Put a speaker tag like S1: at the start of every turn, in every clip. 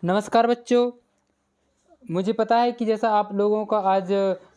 S1: नमस्कार बच्चों। मुझे पता है कि जैसा आप लोगों का आज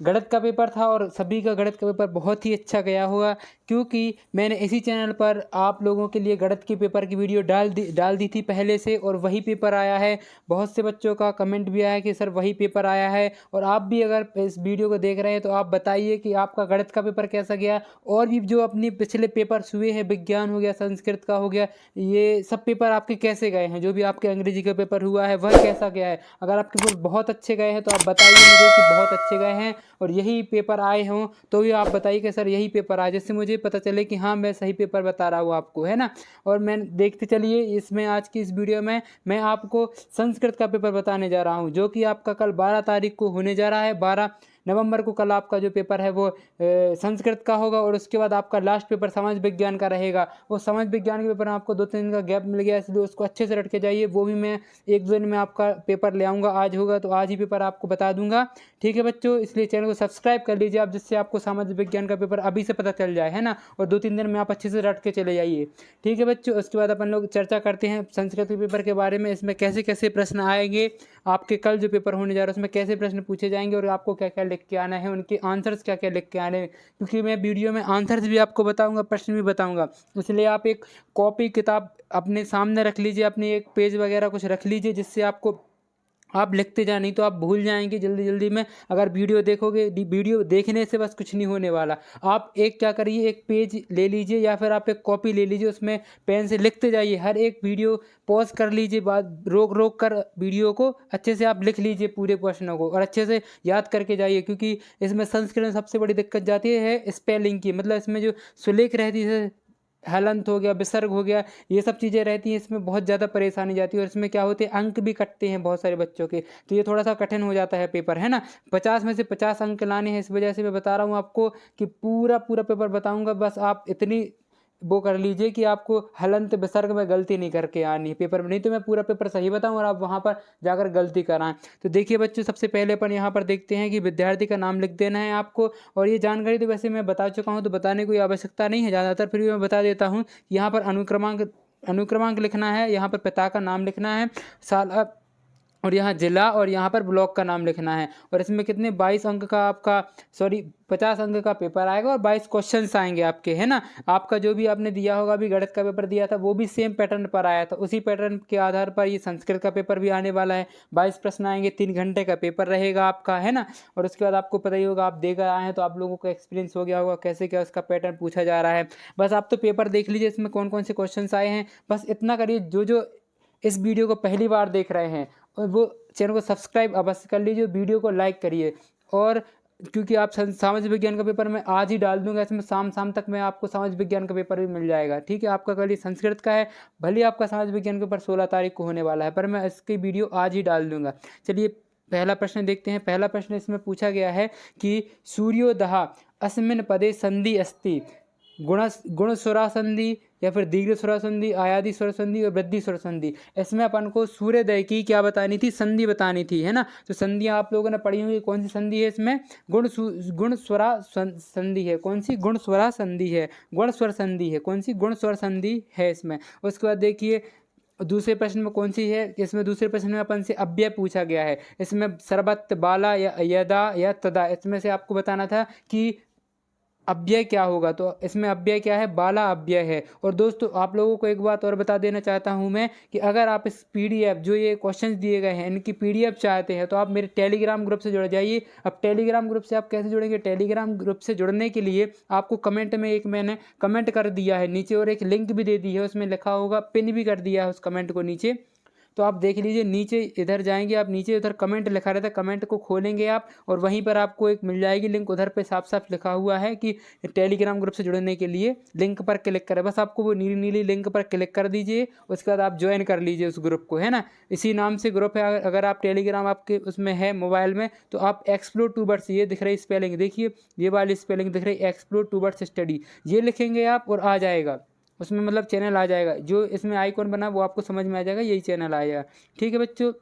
S1: गणित का पेपर था और सभी का गणित का पेपर बहुत ही अच्छा गया होगा, क्योंकि मैंने इसी चैनल पर आप लोगों के लिए गणित के पेपर की वीडियो डाल दी थी पहले से, और वही पेपर आया है। बहुत से बच्चों का कमेंट भी आया है कि सर वही पेपर आया है। और आप भी अगर इस वीडियो को देख रहे हैं तो आप बताइए कि आपका गणित का पेपर कैसा गया, और भी जो अपनी पिछले पेपर्स हुए हैं, विज्ञान हो गया, संस्कृत का हो गया, ये सब पेपर आपके कैसे गए हैं। जो भी आपके अंग्रेजी का पेपर हुआ है वह कैसा गया है। अगर आपके पेपर बहुत अच्छे गए हैं तो आप बताइए मुझे कि बहुत अच्छे गए हैं, और यही पेपर आए हों तो भी आप बताइए कि सर यही पेपर आए, जिससे मुझे पता चले कि हाँ मैं सही पेपर बता रहा हूँ आपको, है ना। और मैं देखते चलिए इसमें आज की इस वीडियो में मैं आपको संस्कृत का पेपर बताने जा रहा हूँ, जो कि आपका कल 12 तारीख को होने जा रहा है। 12 नवंबर को कल आपका जो पेपर है वो संस्कृत का होगा, और उसके बाद आपका लास्ट पेपर समाज विज्ञान का रहेगा। वो समाज विज्ञान के पेपर में आपको 2-3 दिन का गैप मिल गया, इसलिए उसको अच्छे से रट के जाइए। वो भी मैं 1-2 दिन में आपका पेपर ले आऊँगा। आज होगा तो आज ही पेपर आपको बता दूंगा, ठीक है बच्चों। इसलिए चैनल को सब्सक्राइब कर लीजिए आप, जिससे आपको सामाजिक विज्ञान का पेपर अभी से पता चल जाए, है ना। और 2-3 दिन में आप अच्छे से रट के चले जाइए, ठीक है बच्चों। उसके बाद अपन लोग चर्चा करते हैं संस्कृत के पेपर के बारे में। इसमें कैसे कैसे प्रश्न आएंगे, आपके कल जो पेपर होने जा रहा है उसमें कैसे प्रश्न पूछे जाएंगे, और आपको क्या क्या लिख के आना है, उनके आंसर्स क्या क्या लिख के आने हैं। क्योंकि मैं वीडियो में आंसर्स भी आपको बताऊंगा, प्रश्न भी बताऊंगा, इसलिए आप एक कॉपी किताब अपने सामने रख लीजिए, अपनी एक पेज वगैरह कुछ रख लीजिए, जिससे आपको आप लिखते जाए, नहीं तो आप भूल जाएंगे जल्दी जल्दी में। अगर वीडियो देखोगे, वीडियो देखने से बस कुछ नहीं होने वाला। आप एक क्या करिए, एक पेज ले लीजिए या फिर आप एक कॉपी ले लीजिए, उसमें पेन से लिखते जाइए। हर एक वीडियो पॉज कर लीजिए, बाद रोक रोक कर वीडियो को अच्छे से आप लिख लीजिए पूरे प्रश्नों को, और अच्छे से याद करके जाइए। क्योंकि इसमें संस्कृत में सबसे बड़ी दिक्कत जाती है स्पेलिंग की, मतलब इसमें जो सुलेख रहती है, हलंत हो गया, विसर्ग हो गया, ये सब चीज़ें रहती हैं, इसमें बहुत ज़्यादा परेशानी जाती है। और इसमें क्या होते हैं, अंक भी कटते हैं बहुत सारे बच्चों के, तो ये थोड़ा सा कठिन हो जाता है पेपर, है ना। 50 में से 50 अंक लाने हैं, इस वजह से मैं बता रहा हूँ आपको कि पूरा पूरा पेपर बताऊँगा। बस आप इतनी वो कर लीजिए कि आपको हलंत विसर्ग में गलती नहीं करके आनी है पेपर में, नहीं तो मैं पूरा पेपर सही बताऊँ और आप वहाँ पर जाकर गलती कराएं। तो देखिए बच्चों, सबसे पहले अपन यहाँ पर देखते हैं कि विद्यार्थी का नाम लिख देना है आपको। और ये जानकारी तो वैसे मैं बता चुका हूँ, तो बताने की कोई आवश्यकता नहीं है ज़्यादातर, फिर भी मैं बता देता हूँ। यहाँ पर अनुक्रमांक लिखना है, यहाँ पर पिता का नाम लिखना है, साल, और यहाँ जिला, और यहाँ पर ब्लॉक का नाम लिखना है। और इसमें कितने 22 अंक का आपका, सॉरी 50 अंक का पेपर आएगा, और 22 क्वेश्चंस आएंगे आपके, है ना। आपका जो भी आपने दिया होगा, अभी गणित का पेपर दिया था, वो भी सेम पैटर्न पर आया था। उसी पैटर्न के आधार पर ये संस्कृत का पेपर भी आने वाला है। 22 प्रश्न आएंगे, 3 घंटे का पेपर रहेगा आपका, है ना। और उसके बाद आपको पता ही होगा, आप देकर आए हैं तो आप लोगों को एक्सपीरियंस हो गया होगा कैसे क्या उसका पैटर्न पूछा जा रहा है। बस आप तो पेपर देख लीजिए, इसमें कौन कौन से क्वेश्चन आए हैं, बस इतना करिए। जो जो इस वीडियो को पहली बार देख रहे हैं, और वो चैनल को सब्सक्राइब अवश्य कर लीजिए, वीडियो को लाइक करिए। और क्योंकि आप सामाजिक विज्ञान का पेपर मैं आज ही डाल दूंगा, इसमें शाम तक मैं आपको सामाजिक विज्ञान का पेपर भी मिल जाएगा, ठीक है। आपका कल संस्कृत का है, भले आपका सामाजिक विज्ञान का पेपर 16 तारीख को होने वाला है, पर मैं इसकी वीडियो आज ही डाल दूंगा। चलिए पहला प्रश्न देखते हैं। पहला प्रश्न इसमें पूछा गया है कि सूर्योदय अस्मिन् पदे संधि अस्ति, गुण स्वरा संधि, या फिर दीर्घ स्वरा संधि, आयादी स्वर संधि और वृद्धि स्वर संधि। इसमें अपन को सूर्योदय की क्या बतानी थी, संधि बतानी थी, है ना। तो संधियाँ आप लोगों ने पढ़ी हुई, कौन सी संधि है इसमें, गुण स्वरा संधि है। कौन सी, गुण स्वरा संधि है, गुण स्वर संधि है, कौन सी, गुण स्वर संधि है इसमें। उसके बाद देखिए दूसरे प्रश्न में कौन सी है, इसमें दूसरे प्रश्न में अपन से अव्यय पूछा गया है। इसमें सर्वत्र, बाला या यदा या तदा, इसमें से आपको बताना था कि अव्यय क्या होगा। तो इसमें अव्यय क्या है, बाला अव्यय है। और दोस्तों आप लोगों को एक बात और बता देना चाहता हूं मैं, कि अगर आप इस पीडीएफ जो ये क्वेश्चंस दिए गए हैं इनकी पीडीएफ चाहते हैं, तो आप मेरे टेलीग्राम ग्रुप से जुड़ जाइए। अब टेलीग्राम ग्रुप से आप कैसे जुड़ेंगे, टेलीग्राम ग्रुप से जुड़ने के लिए आपको कमेंट में, एक मैंने कमेंट कर दिया है नीचे, और एक लिंक भी दे दी है, उसमें लिखा होगा, पिन भी कर दिया है उस कमेंट को नीचे। तो आप देख लीजिए, नीचे इधर जाएंगे आप, नीचे उधर कमेंट लिखा रहता है, कमेंट को खोलेंगे आप, और वहीं पर आपको एक मिल जाएगी लिंक। उधर पे साफ साफ लिखा हुआ है कि टेलीग्राम ग्रुप से जुड़ने के लिए लिंक पर क्लिक करें। बस आपको वो नीली नीली लिंक पर क्लिक कर दीजिए, उसके बाद आप ज्वाइन कर लीजिए उस ग्रुप को, है ना। इसी नाम से ग्रुप है। अगर आप टेलीग्राम आपके उसमें है मोबाइल में, तो आप एक्सप्लोर टू वर्ड्स, ये दिख रही स्पेलिंग देखिए, ये वाली स्पेलिंग दिख रही, एक्सप्लोर टू वर्ड्स स्टडी, ये लिखेंगे आप और आ जाएगा उसमें, मतलब चैनल आ जाएगा। जो इसमें आइकॉन बना वो आपको समझ में आ जाएगा, यही चैनल आएगा, ठीक है बच्चों।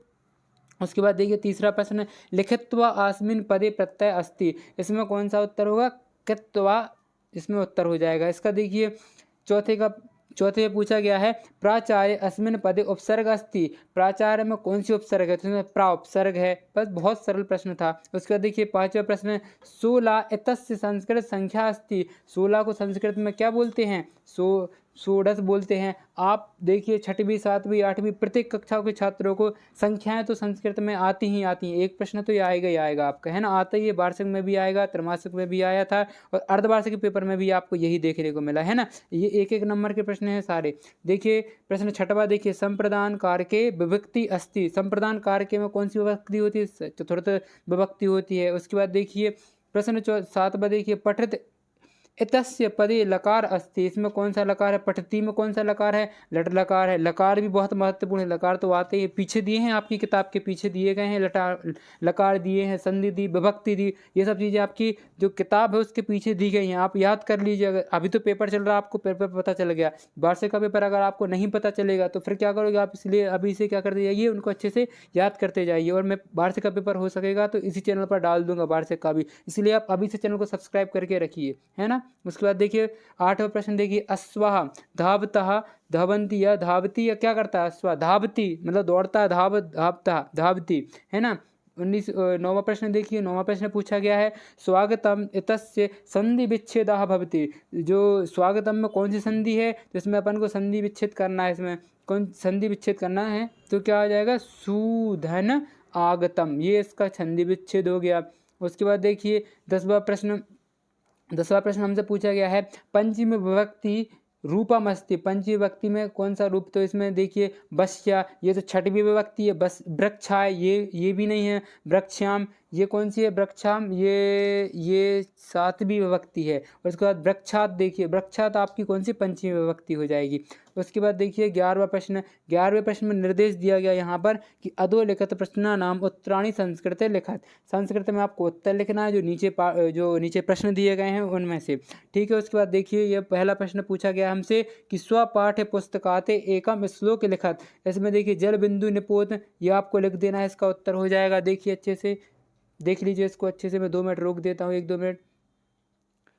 S1: उसके बाद देखिए तीसरा प्रश्न, लिखित्वा आस्मिन् पदे प्रत्यय अस्ति, इसमें कौन सा उत्तर होगा, कृत्वा, इसमें उत्तर हो जाएगा इसका। देखिए चौथे का चौथे में पूछा गया है प्राचार्य अस्मिन् पदे उपसर्ग अस्ति, प्राचार्य में कौन सी उपसर्ग है, तो इसमें प्रा उपसर्ग है। बस बहुत सरल प्रश्न था। उसके बाद देखिए 5वां प्रश्न 16 एतस्य संस्कृत संख्या अस्ति, 16 को संस्कृत में क्या बोलते हैं, षोडश बोलते हैं। आप देखिए 6वीं 7वीं 8वीं प्रत्येक कक्षाओं के छात्रों को संख्याएं तो संस्कृत में आती ही आती हैं। एक प्रश्न तो ये आएगा ही आएगा आपका, है ना, आता ही है। वार्षिक में भी आएगा, त्रैमासिक में भी आया था और अर्धवार्षिक पेपर में भी आपको यही देखने को मिला, है ना। ये एक एक नंबर के प्रश्न हैं सारे। देखिए प्रश्न 6वां देखिए संप्रदान कारके विभक्ति अस्ति, संप्रदान कारके में कौन सी विभक्ति होती है, चतुर्थ विभक्ति होती है। उसके बाद देखिए प्रश्न 7वां देखिए पठित इतस्य पदे लकार अस्ति, इसमें कौन सा लकार है, पठती में कौन सा लकार है, लट लकार है। लकार भी बहुत महत्वपूर्ण है, लकार तो आते ही पीछे दिए हैं, आपकी किताब के पीछे दिए गए हैं, लकार दिए हैं, संधि दी, विभक्ति दी, ये सब चीज़ें आपकी जो किताब है उसके पीछे दी गई हैं। आप याद कर लीजिए। अगर अभी तो पेपर चल रहा है, आपको पेपर पता चल गया, वार्षिक का पेपर अगर आपको नहीं पता चलेगा तो फिर क्या करोगे आप, इसलिए अभी से क्या करते जाइए, उनको अच्छे से याद करते जाइए। और मैं वार्षिक का पेपर हो सकेगा तो इसी चैनल पर डाल दूंगा वार्षिक का भी, इसलिए आप अभी से चैनल को सब्सक्राइब करके रखिए, है ना। उसके बाद देखिए 8वां प्रश्न देखिए अश्वः धावतः धावन्ति या धावती, या क्या करता है, अश्व धावती मतलब दौड़ता है, धावता धावती, है ना। 9वां प्रश्न देखिए, 9वां प्रश्न पूछा गया है स्वागतम इतस्य संधि विच्छेदः भवति, जो स्वागतम में कौन सी संधि है, तो इसमें अपन को संधि विच्छेद करना है। इसमें कौन संधि विच्छेद करना है तो क्या आ जाएगा, सुधन आगतम, ये इसका संधि विच्छेद हो गया। उसके बाद देखिए 10वां प्रश्न हमसे पूछा गया है पंचमी विभक्ति रूपम अस्ति, पंचमी विभक्ति में कौन सा रूप, तो इसमें देखिए बस्या, ये तो 6वीं विभक्ति है। बस वृक्षाय, ये भी नहीं है। वृक्षाम, ये कौन सी है, वृक्षाम, ये 7वीं विभक्ति है। और उसके बाद वृक्षात, देखिए वृक्षात आपकी कौन सी, पंचमी विभक्ति हो जाएगी। उसके बाद देखिए 11वां प्रश्न, 11वें प्रश्न में निर्देश दिया गया यहाँ पर कि अधोलिखित प्रश्न नाम उत्तराणि संस्कृत लिखत, संस्कृत में आपको उत्तर लिखना है जो नीचे प्रश्न दिए गए हैं उनमें से, ठीक है। उसके बाद देखिए ये पहला प्रश्न पूछा गया हमसे कि स्वपाठ्य पुस्तकाते एकम श्लोक लिखत, इसमें देखिए जल बिंदु निपोत, ये आपको लिख देना है, इसका उत्तर हो जाएगा। देखिए अच्छे से देख लीजिए इसको अच्छे से, मैं 2 मिनट रोक देता हूँ, 1-2 मिनट।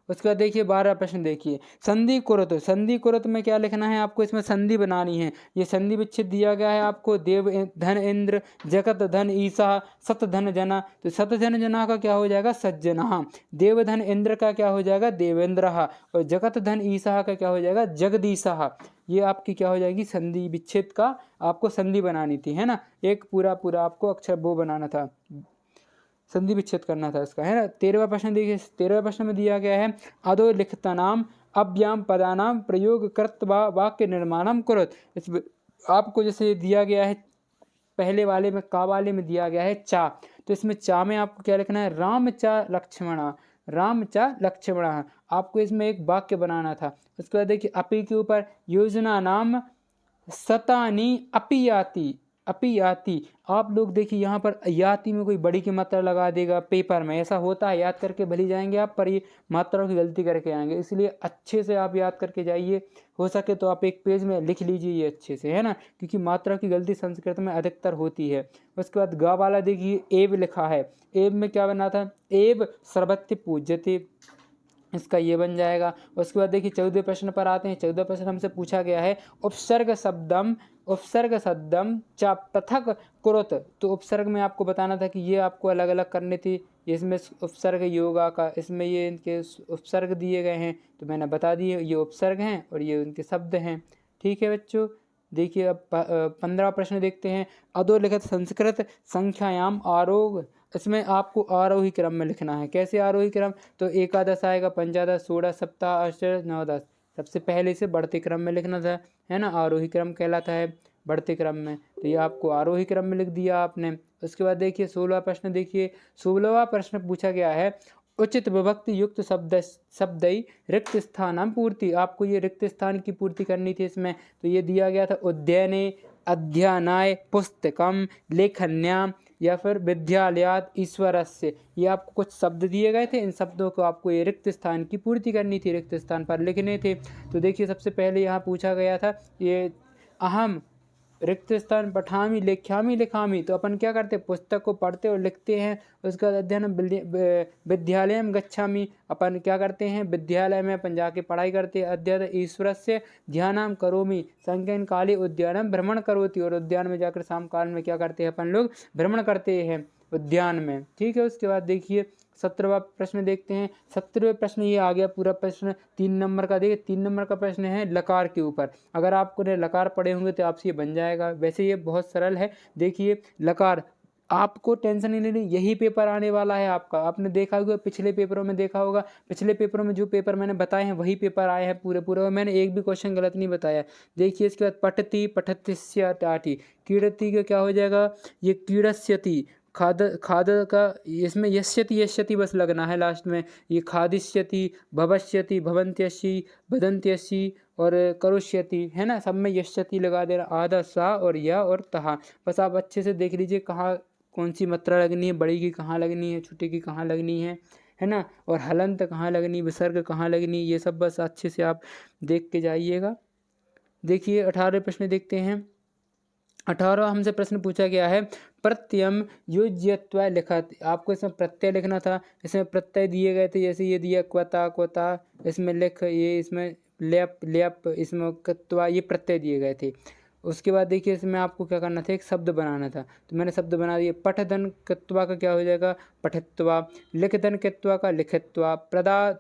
S1: उसके बाद देखिए 12वां प्रश्न देखिए संधि कुरुत, संधि कुरुत में क्या लिखना है आपको, इसमें संधि बनानी है। ये संधि विच्छेद दिया गया है आपको, देव धन इंद्र, जगत धन ईसा, सत धन जना, तो सत धन जना का क्या हो जाएगा, सज्जना, देव धन इंद्र का क्या हो जाएगा, देवेंद्र, और जगत धन ईसा का क्या हो जाएगा, जगदीशा। ये आपकी क्या हो जाएगी, संधि विच्छेद का आपको संधि बनानी थी, है ना। एक पूरा आपको अक्षर वो बनाना था, संधि विच्छेद करना था इसका, है ना। 13वां प्रश्न देखिए, 13वें प्रश्न में दिया गया है अधोलिखितानाम अव्याम पदानाम प्रयोग कृत्वा वाक्य निर्माणम कुरुत, इस आपको जैसे दिया गया है पहले वाले में, का वाले में दिया गया है चा, तो इसमें चा में आपको क्या लिखना है, राम चा लक्ष्मणा, राम चा लक्ष्मणा, आपको इसमें एक वाक्य बनाना था। उसके बाद देखिए अपी के ऊपर योजना नाम सतानी अपी याति, आप लोग देखिए यहाँ पर याति में कोई बड़ी की मात्रा लगा देगा पेपर में, ऐसा होता है, याद करके भली जाएंगे आप, पर ये मात्रा की गलती करके आएंगे, इसलिए अच्छे से आप याद करके जाइए। हो सके तो आप एक पेज में लिख लीजिए ये अच्छे से, है ना, क्योंकि मात्रा की गलती संस्कृत में अधिकतर होती है। उसके बाद गा वाला देखिए एव लिखा है, एव में क्या बना था, एव सर्वत्र पूज्यते, इसका ये बन जाएगा। उसके बाद देखिए 14वें प्रश्न पर आते हैं। 14वां प्रश्न हमसे पूछा गया है उपसर्ग शब्दम च पृथक कुरुत, तो उपसर्ग में आपको बताना था कि ये आपको अलग अलग करनी थी। इसमें उपसर्ग योगा का, इसमें ये इनके उपसर्ग दिए गए हैं, तो मैंने बता दिए ये उपसर्ग हैं और ये उनके शब्द हैं, ठीक है बच्चों। देखिए अब 15वां प्रश्न देखते हैं अधोलिखित संस्कृत संख्यायाम आरोह, इसमें आपको आरोही क्रम में लिखना है। कैसे आरोही क्रम, तो एकादश आएगा, पंचादश, 16, सप्ताह, अष्टादश, नवदश, सबसे पहले से बढ़ते क्रम में लिखना था, है ना, आरोही क्रम कहलाता है बढ़ते क्रम में, तो ये आपको आरोही क्रम में लिख दिया आपने। उसके बाद देखिए 16वां प्रश्न देखिए, 16वां प्रश्न पूछा गया है उचित विभक्ति युक्त शब्दई रिक्त स्थान पूर्ति, आपको ये रिक्त स्थान की पूर्ति करनी थी इसमें, तो ये दिया गया था उद्याने, अध्ययनाय, पुस्तकम, लेखन्याम, या फिर विद्यालयात, ईश्वरस्य, ये आपको कुछ शब्द दिए गए थे, इन शब्दों को आपको ये रिक्त स्थान की पूर्ति करनी थी, रिक्त स्थान पर लिखने थे। तो देखिए सबसे पहले यहाँ पूछा गया था ये अहम रिक्त स्थान पठामी लिख्यामी लिखामी, तो अपन क्या करते हैं, पुस्तक को पढ़ते और लिखते हैं। उसके बाद अध्ययन विद्यालय में गच्छामी, अपन क्या करते हैं, विद्यालय में अपन जाके पढ़ाई करते हैं। अध्ययन ईश्वरस्य ध्यानम करोमि संज्ञान काले उद्यानम भ्रमण करोति, और उद्यान में जाकर शाम काल में क्या करते हैं अपन लोग, भ्रमण करते हैं उद्यान में। ठीक है, उसके बाद देखिए 17वां प्रश्न देखते हैं। 17वें प्रश्न ये आ गया पूरा प्रश्न 3 नंबर का। देखिए 3 नंबर का प्रश्न है लकार के ऊपर। अगर आपको ने लकार पढ़े होंगे तो आपसे ये बन जाएगा। वैसे ये बहुत सरल है। देखिए लकार, आपको टेंशन नहीं लेनी, यही पेपर आने वाला है आपका। आपने देखा होगा पिछले पेपरों में, देखा होगा पिछले पेपरों में जो पेपर मैंने बताए हैं वही पेपर आए हैं पूरे पूरे, और मैंने एक भी क्वेश्चन गलत नहीं बताया। देखिए इसके बाद पठति पठतिस्य टाटी, कीड़ति का क्या हो जाएगा, ये कीड़स्यति, खाद खाद का इसमें यस्यति यस्यति बस लगना है लास्ट में। ये खादिष्यति, भवष्यति, भवंत्यसि, बदंत्यसि और करुष्यति, है ना, सब में यस्यति लगा देना। आधा सा और या और तहा, बस आप अच्छे से देख लीजिए कहाँ कौन सी मात्रा लगनी है, बड़ी की कहाँ लगनी है, छोटी की कहाँ लगनी है ना, और हलंत कहाँ लगनी, विसर्ग कहाँ लगनी, ये सब बस अच्छे से आप देख के जाइएगा। देखिए 18 प्रश्न देखते हैं। 18 हमसे प्रश्न पूछा गया है, प्रत्ययम योज्यत्व लिखत। आपको इसमें प्रत्यय लिखना था, इसमें प्रत्यय दिए गए थे, जैसे ये दिया क्वता क्वता, इसमें लिख, ये इसमें लेप लेप, इसमें कत्वा, ये प्रत्यय दिए गए थे। उसके बाद देखिए इसमें आपको क्या करना था, एक शब्द बनाना था, तो मैंने शब्द बना दिया। पठधन कृत्वा का क्या हो जाएगा, पठित्वा। लिखधन कृत्वा का लिखित्वा। प्रदा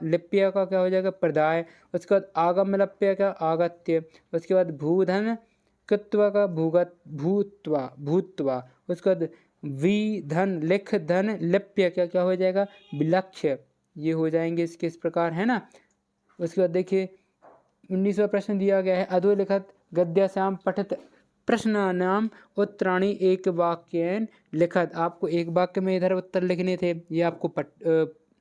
S1: लिप्य का क्या हो जाएगा, प्रदाय। उसके बाद आगम लप्य का आगत्य। उसके बाद भूधन कृत्वा का भूगत भूत्वा भूत्वा। उसके बाद विधन लिख धन लिप्य क्या क्या हो जाएगा, विलक्ष्य। ये हो जाएंगे इसके इस प्रकार, है ना। उसके बाद देखिए 19वां प्रश्न दिया गया है, अधोलिखित गद्याश्याम पठित प्रश्नानाम उत्तराणि एक वाक्येन लिखत। आपको एक वाक्य में इधर उत्तर लिखने थे, ये आपको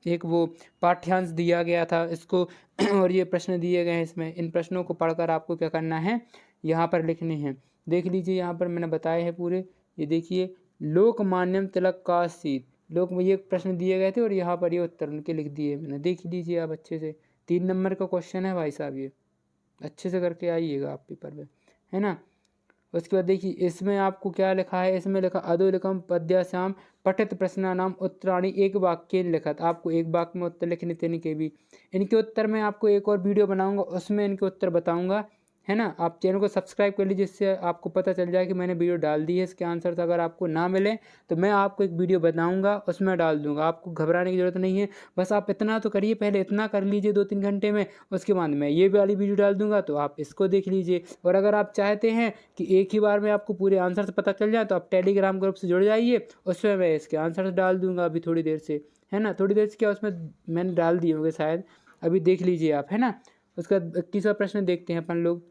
S1: एक वो पाठ्यांश दिया गया था इसको और ये प्रश्न दिए गए हैं इसमें। इन प्रश्नों को पढ़कर आपको क्या करना है, यहाँ पर लिखने हैं। देख लीजिए यहाँ पर मैंने बताए हैं पूरे। ये देखिए लोकमान्यम तिलक का सीट, लोक में ये प्रश्न दिए गए थे और यहाँ पर ये उत्तर उनके लिख दिए मैंने। देख लीजिए आप अच्छे से, 3 नंबर का क्वेश्चन है भाई साहब, ये अच्छे से करके आइएगा आप पेपर में, है ना। उसके बाद देखिए इसमें आपको क्या लिखा है, इसमें लिखा अधोलिखम पद्याश्याम पठित प्रश्नानाम उत्तराणि एक वाक्य लिखत। आपको एक वाक्य में उत्तर लिखने थे इनके भी। इनके उत्तर में आपको एक और वीडियो बनाऊंगा, उसमें इनके उत्तर बताऊंगा, है ना। आप चैनल को सब्सक्राइब कर लीजिए, जिससे आपको पता चल जाए कि मैंने वीडियो डाल दी है। इसके आंसर तो अगर आपको ना मिले तो मैं आपको एक वीडियो बताऊंगा, उसमें डाल दूंगा। आपको घबराने की ज़रूरत नहीं है, बस आप इतना तो करिए, पहले इतना कर लीजिए 2-3 घंटे में, उसके बाद मैं ये वाली वीडियो डाल दूंगा तो आप इसको देख लीजिए। और अगर आप चाहते हैं कि एक ही बार में आपको पूरे आंसर से पता चल जाए तो आप टेलीग्राम ग्रुप से जुड़ जाइए, उसमें मैं इसके आंसर डाल दूंगा अभी थोड़ी देर से, है ना। थोड़ी देर से क्या, उसमें मैंने डाल दिए होंगे शायद, अभी देख लीजिए आप, है ना। उसका 21वां प्रश्न देखते हैं अपन लोग।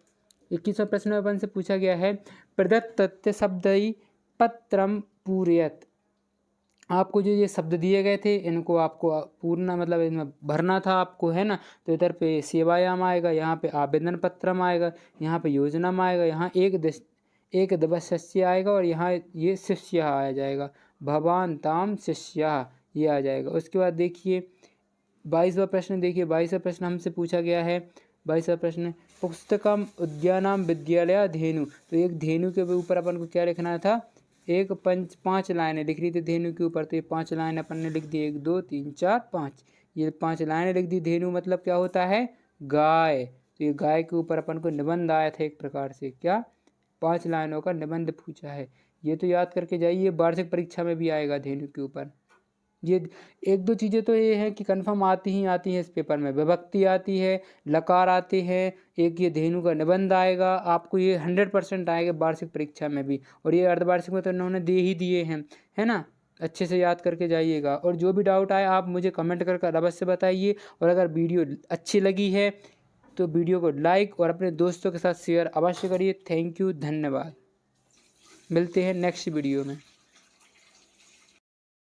S1: 21वां प्रश्न अपन से पूछा गया है, प्रदत्त तथ्य शब्दई पत्रम पूरयत। आपको जो ये शब्द दिए गए थे इनको आपको पूर्ण मतलब इनमें भरना था आपको, है ना। तो इधर पे सेवायाम आएगा, यहाँ पे आवेदन पत्रम आएगा, यहाँ पे योजना में आएगा, यहाँ एक दिवस्य आएगा, और यहाँ ये शिष्य आ जाएगा, भवान ताम शिष्य ये आ जाएगा। उसके बाद देखिए 22वां प्रश्न देखिए। 22वां प्रश्न हमसे पूछा गया है। 22वां प्रश्न, पुस्तकम उद्यानाम विद्यालय धेनु। तो एक धेनु के ऊपर अपन को क्या लिखना था, एक 5 लाइनें लिख रही थी धेनु के ऊपर। तो ये 5 लाइन अपन ने लिख दी, 1 2 3 4 5, ये 5 लाइनें लिख दी। धेनु मतलब क्या होता है, गाय। तो ये गाय के ऊपर अपन को निबंध आया था एक प्रकार से, क्या 5 लाइनों का निबंध पूछा है। ये तो याद करके जाइए, वार्षिक परीक्षा में भी आएगा धेनु के ऊपर। ये 1-2 चीज़ें तो ये हैं कि कंफर्म आती हैं इस पेपर में। विभक्ति आती है, लकार आते हैं, एक ये धेनु का निबंध आएगा, आपको ये 100% आएगा वार्षिक परीक्षा में भी। और ये अर्धवार्षिक में तो उन्होंने दे ही दिए हैं, है ना। अच्छे से याद करके जाइएगा, और जो भी डाउट आए आप मुझे कमेंट कर अवश्य बताइए। और अगर वीडियो अच्छी लगी है तो वीडियो को लाइक और अपने दोस्तों के साथ शेयर अवश्य करिए। थैंक यू, धन्यवाद। मिलते हैं नेक्स्ट वीडियो में।